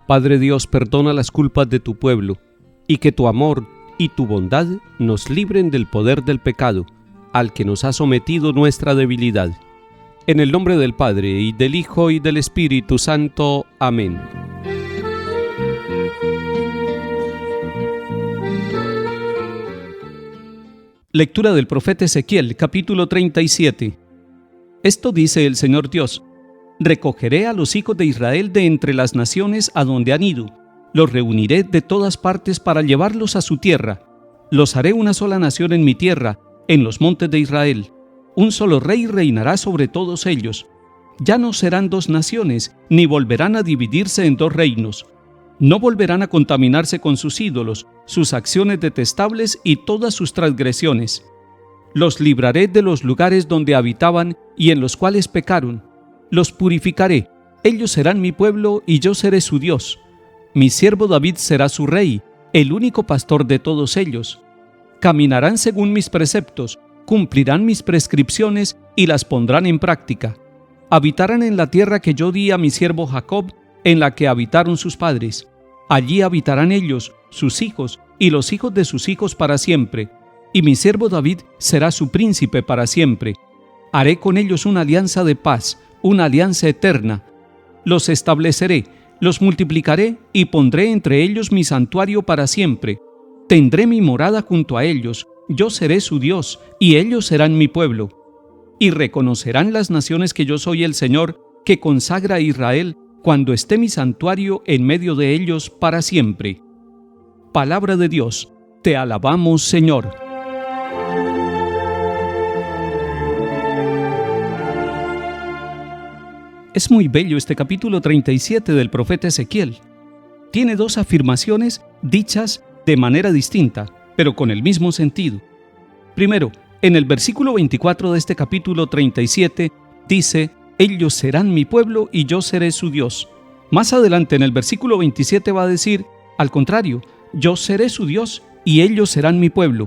Padre Dios, perdona las culpas de tu pueblo, y que tu amor y tu bondad nos libren del poder del pecado, al que nos ha sometido nuestra debilidad. En el nombre del Padre, y del Hijo, y del Espíritu Santo. Amén. Lectura del profeta Ezequiel, capítulo 37. Esto dice el Señor Dios: recogeré a los hijos de Israel de entre las naciones a donde han ido, los reuniré de todas partes para llevarlos a su tierra. Los haré una sola nación en mi tierra, en los montes de Israel. Un solo rey reinará sobre todos ellos. Ya no serán dos naciones, ni volverán a dividirse en dos reinos. No volverán a contaminarse con sus ídolos, sus acciones detestables y todas sus transgresiones. Los libraré de los lugares donde habitaban y en los cuales pecaron. Los purificaré, ellos serán mi pueblo y yo seré su Dios. Mi siervo David será su rey, el único pastor de todos ellos. Caminarán según mis preceptos, cumplirán mis prescripciones y las pondrán en práctica. Habitarán en la tierra que yo di a mi siervo Jacob, en la que habitaron sus padres. Allí habitarán ellos, sus hijos y los hijos de sus hijos para siempre, y mi siervo David será su príncipe para siempre. Haré con ellos una alianza de paz, una alianza eterna. Los estableceré, los multiplicaré y pondré entre ellos mi santuario para siempre. Tendré mi morada junto a ellos, yo seré su Dios y ellos serán mi pueblo. Y reconocerán las naciones que yo soy el Señor, que consagra a Israel, cuando esté mi santuario en medio de ellos para siempre. Palabra de Dios, te alabamos, Señor. Es muy bello este capítulo 37 del profeta Ezequiel. Tiene dos afirmaciones dichas de manera distinta, pero con el mismo sentido. Primero, en el versículo 24 de este capítulo 37 dice: ellos serán mi pueblo y yo seré su Dios. Más adelante en el versículo 27 va a decir, al contrario, yo seré su Dios y ellos serán mi pueblo.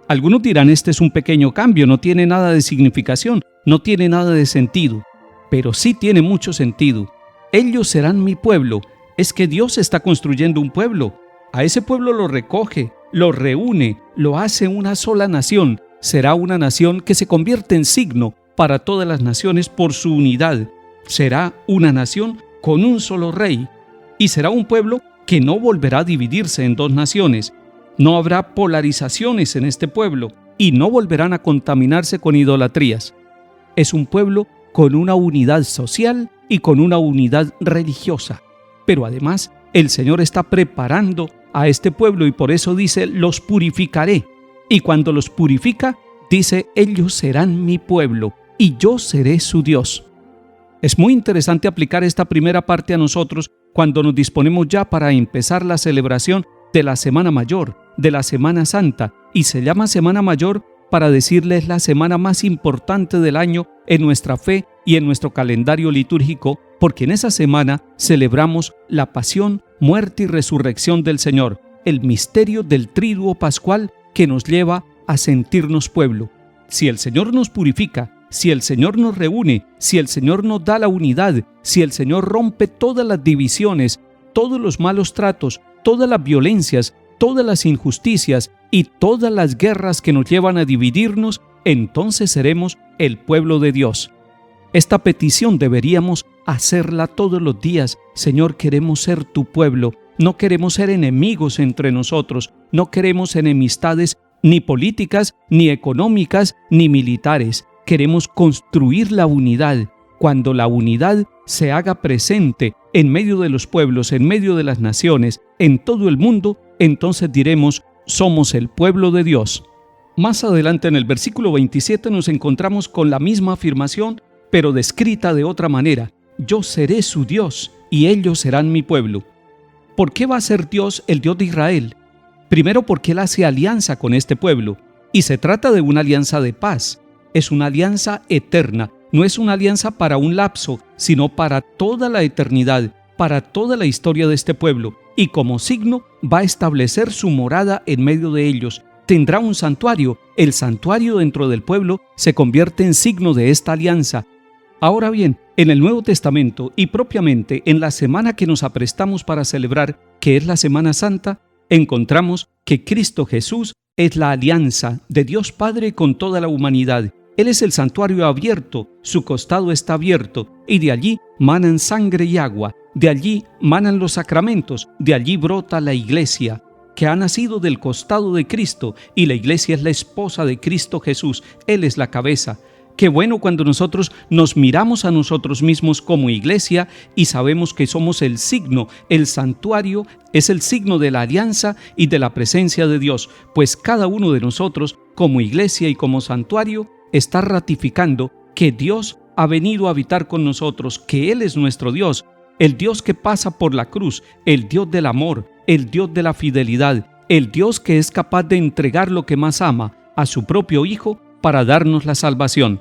Algunos dirán, este es un pequeño cambio, no tiene nada de significación, no tiene nada de sentido. Pero sí tiene mucho sentido. Ellos serán mi pueblo. Es que Dios está construyendo un pueblo. A ese pueblo lo recoge, lo reúne, lo hace una sola nación. Será una nación que se convierte en signo para todas las naciones por su unidad. Será una nación con un solo rey. Y será un pueblo que no volverá a dividirse en dos naciones. No habrá polarizaciones en este pueblo y no volverán a contaminarse con idolatrías. Es un pueblo con una unidad social y con una unidad religiosa. Pero además, el Señor está preparando a este pueblo y por eso dice, los purificaré. Y cuando los purifica, dice, ellos serán mi pueblo y yo seré su Dios. Es muy interesante aplicar esta primera parte a nosotros cuando nos disponemos ya para empezar la celebración de la Semana Mayor, de la Semana Santa, y se llama Semana Mayor para decirles la semana más importante del año en nuestra fe y en nuestro calendario litúrgico, porque en esa semana celebramos la pasión, muerte y resurrección del Señor, el misterio del triduo pascual que nos lleva a sentirnos pueblo. Si el Señor nos purifica, si el Señor nos reúne, si el Señor nos da la unidad, si el Señor rompe todas las divisiones, todos los malos tratos, todas las violencias, todas las injusticias y todas las guerras que nos llevan a dividirnos, entonces seremos el pueblo de Dios. Esta petición deberíamos hacerla todos los días. Señor, queremos ser tu pueblo. No queremos ser enemigos entre nosotros. No queremos enemistades ni políticas, ni económicas, ni militares. Queremos construir la unidad. Cuando la unidad se haga presente en medio de los pueblos, en medio de las naciones, en todo el mundo, entonces diremos, somos el pueblo de Dios. Más adelante en el versículo 27 nos encontramos con la misma afirmación, pero descrita de otra manera. Yo seré su Dios y ellos serán mi pueblo. ¿Por qué va a ser Dios el Dios de Israel? Primero porque Él hace alianza con este pueblo, y se trata de una alianza de paz. Es una alianza eterna, no es una alianza para un lapso, sino para toda la eternidad, para toda la historia de este pueblo, y como signo va a establecer su morada en medio de ellos. Tendrá un santuario, el santuario dentro del pueblo se convierte en signo de esta alianza, Ahora bien, en el Nuevo Testamento y propiamente en la semana que nos aprestamos para celebrar, que es la Semana Santa, encontramos que Cristo Jesús es la alianza de Dios Padre con toda la humanidad. Él es el santuario abierto, su costado está abierto, y de allí manan sangre y agua, de allí manan los sacramentos, de allí brota la iglesia, que ha nacido del costado de Cristo, y la iglesia es la esposa de Cristo Jesús, Él es la cabeza. Qué bueno cuando nosotros nos miramos a nosotros mismos como iglesia y sabemos que somos el signo, el santuario es el signo de la alianza y de la presencia de Dios, pues cada uno de nosotros como iglesia y como santuario está ratificando que Dios ha venido a habitar con nosotros, que Él es nuestro Dios, el Dios que pasa por la cruz, el Dios del amor, el Dios de la fidelidad, el Dios que es capaz de entregar lo que más ama, a su propio Hijo, para darnos la salvación.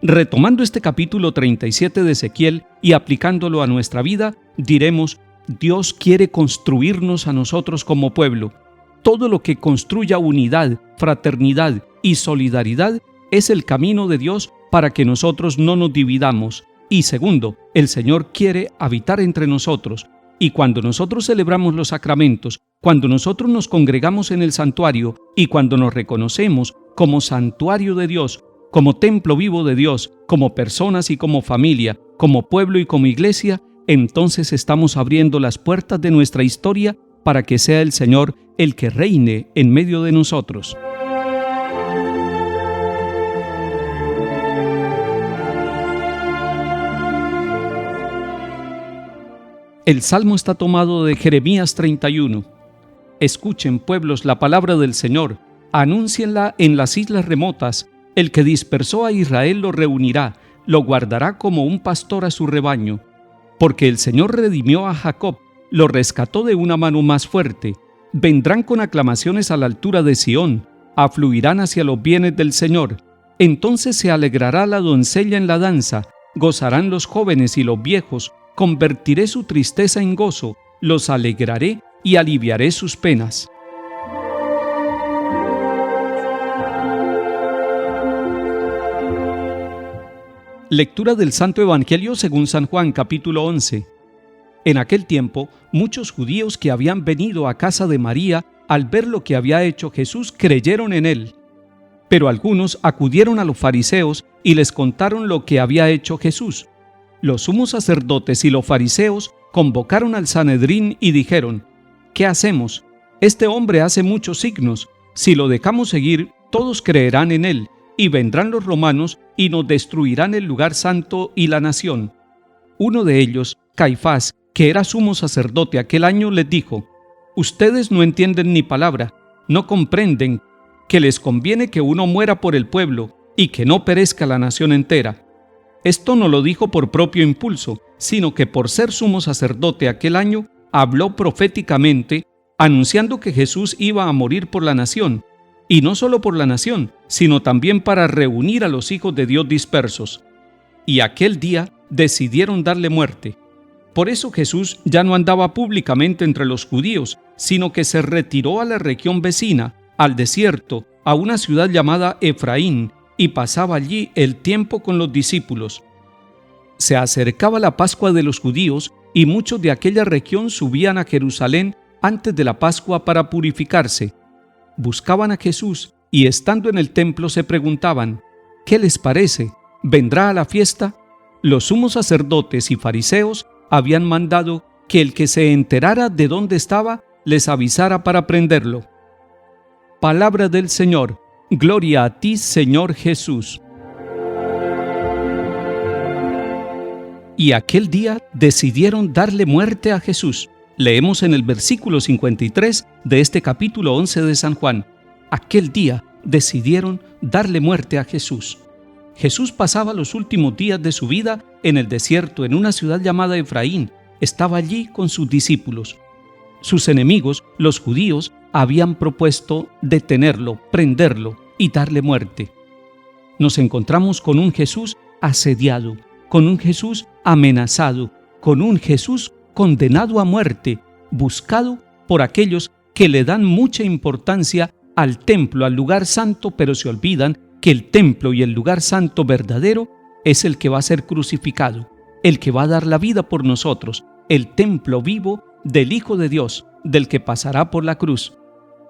Retomando este capítulo 37 de Ezequiel y aplicándolo a nuestra vida, diremos: Dios quiere construirnos a nosotros como pueblo. Todo lo que construya unidad, fraternidad y solidaridad es el camino de Dios para que nosotros no nos dividamos. Y segundo, el Señor quiere habitar entre nosotros. Y cuando nosotros celebramos los sacramentos, cuando nosotros nos congregamos en el santuario y cuando nos reconocemos como santuario de Dios, como templo vivo de Dios, como personas y como familia, como pueblo y como iglesia, entonces estamos abriendo las puertas de nuestra historia para que sea el Señor el que reine en medio de nosotros. El salmo está tomado de Jeremías 31. Escuchen, pueblos, la palabra del Señor, anúncienla en las islas remotas. El que dispersó a Israel lo reunirá, lo guardará como un pastor a su rebaño. Porque el Señor redimió a Jacob, lo rescató de una mano más fuerte. Vendrán con aclamaciones a la altura de Sión, afluirán hacia los bienes del Señor. Entonces se alegrará la doncella en la danza, gozarán los jóvenes y los viejos. Convertiré su tristeza en gozo, los alegraré y aliviaré sus penas. Lectura del Santo Evangelio según San Juan, capítulo 11. En aquel tiempo, muchos judíos que habían venido a casa de María, al ver lo que había hecho Jesús, creyeron en él. Pero algunos acudieron a los fariseos y les contaron lo que había hecho Jesús. Los sumos sacerdotes y los fariseos convocaron al Sanedrín y dijeron: ¿Qué hacemos? Este hombre hace muchos signos. Si lo dejamos seguir, todos creerán en él, y vendrán los romanos y nos destruirán el lugar santo y la nación. Uno de ellos, Caifás, que era sumo sacerdote aquel año, les dijo: Ustedes no entienden ni palabra, no comprenden que les conviene que uno muera por el pueblo y que no perezca la nación entera. Esto no lo dijo por propio impulso, sino que por ser sumo sacerdote aquel año, habló proféticamente, anunciando que Jesús iba a morir por la nación, y no solo por la nación, sino también para reunir a los hijos de Dios dispersos. Y aquel día decidieron darle muerte. Por eso Jesús ya no andaba públicamente entre los judíos, sino que se retiró a la región vecina, al desierto, a una ciudad llamada Efraín, y pasaba allí el tiempo con los discípulos. Se acercaba la Pascua de los judíos, y muchos de aquella región subían a Jerusalén antes de la Pascua para purificarse. Buscaban a Jesús, y estando en el templo se preguntaban: ¿qué les parece? ¿Vendrá a la fiesta? Los sumos sacerdotes y fariseos habían mandado que el que se enterara de dónde estaba les avisara para prenderlo. Palabra del Señor. Gloria a ti, Señor Jesús. Y aquel día decidieron darle muerte a Jesús. Leemos en el versículo 53 de este capítulo 11 de San Juan. Aquel día decidieron darle muerte a Jesús. Jesús pasaba los últimos días de su vida en el desierto, en una ciudad llamada Efraín. Estaba allí con sus discípulos. Sus enemigos, los judíos, habían propuesto detenerlo, prenderlo y darle muerte. Nos encontramos con un Jesús asediado, con un Jesús amenazado, con un Jesús condenado a muerte, buscado por aquellos que le dan mucha importancia al templo, al lugar santo, pero se olvidan que el templo y el lugar santo verdadero es el que va a ser crucificado, el que va a dar la vida por nosotros, el templo vivo del Hijo de Dios, del que pasará por la cruz.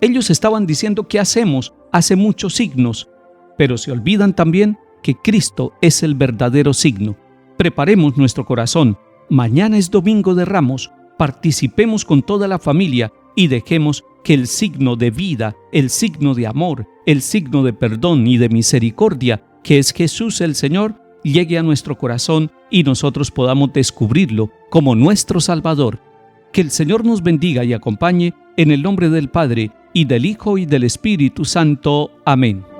Ellos estaban diciendo que hacemos, hace muchos signos, pero se olvidan también que Cristo es el verdadero signo. Preparemos nuestro corazón. Mañana es Domingo de Ramos. Participemos con toda la familia y dejemos que el signo de vida, el signo de amor, el signo de perdón y de misericordia, que es Jesús el Señor, llegue a nuestro corazón y nosotros podamos descubrirlo como nuestro Salvador. Que el Señor nos bendiga y acompañe en el nombre del Padre, y del Hijo y del Espíritu Santo. Amén.